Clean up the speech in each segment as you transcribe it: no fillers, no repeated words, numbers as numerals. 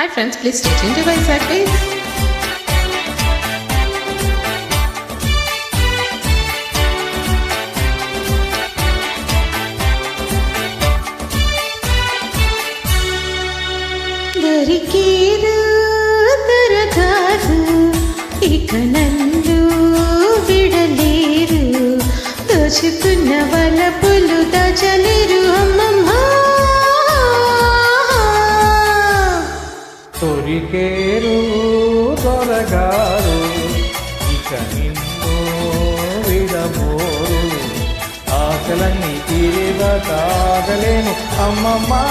Hi friends, please stay tuned to Vizag please. దరికేరు దొరకారు ఇక నన్ను విడలేరు దోచుకున్న వలపులు దాచలేరు అమ్మమ్మ దొరికేరు దొరగారు ఇక నిన్ను విడబోరు ఆశలన్నీ తీరేదా కాగలేను అమ్మమ్మా.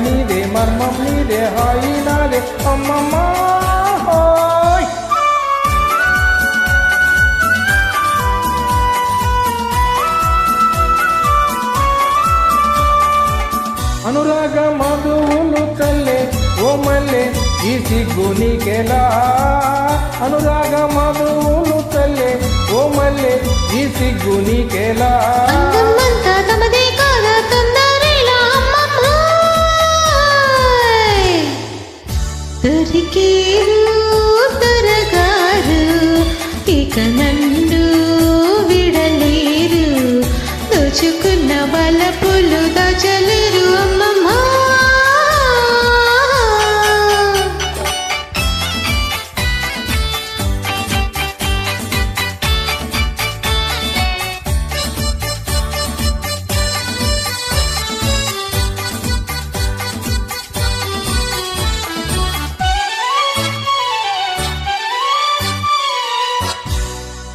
నీదే మర్మం నీదే హాయి నాదే అమ్మమ్మా. అనురాగ మధువులు చల్లే ఓ మల్లె ఈ సిగ్గు నీకెలా అనురాగ మధువులు చల్లే ఓ మల్లె ఈ సిగ్గు నీకెలా దొరికేరు దొరగారు ఇక నన్ను విడలేరు దోచుకున్న వలపులు దాచలేరు అమ్మమ్మ.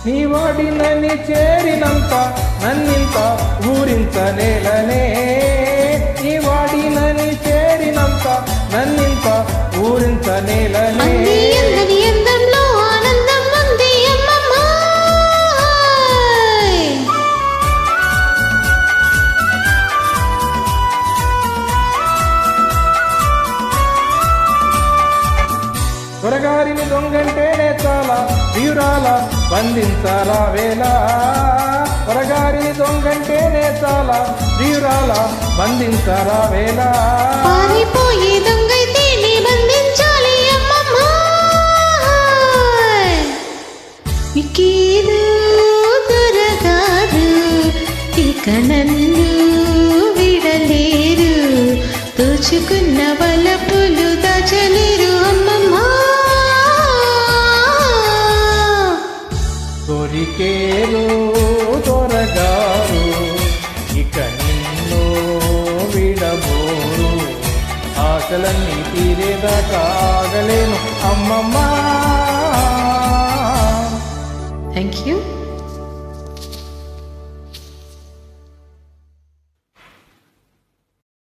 నీ వాడినని చేరినంత నన్నింత ఊరించనేలనే నీ వాడినని చేరినంత నన్నింత ఊరించనేలనే దొరగారిని దొంగంటేనే చాలా వీరాల బంధించాలా వేళ దొరగారిని దొంగంటేనే చాలా వీరాల బంధించాలా వేళ పారిపోయే దొంగైతే నీ బంధించాలి అమ్మమ్మ. ఇకేదో దొరగారు ఇక నన్ను విడలేరు దోచుకున్న వలపులు దాచలేరు అమ్మమ్మ. దొరికేరు దొరగారు ఇక నిన్ను విడబోరు ఆశలన్నీ తీరేదా కాగలేను అమ్మమ్మా. Thank you.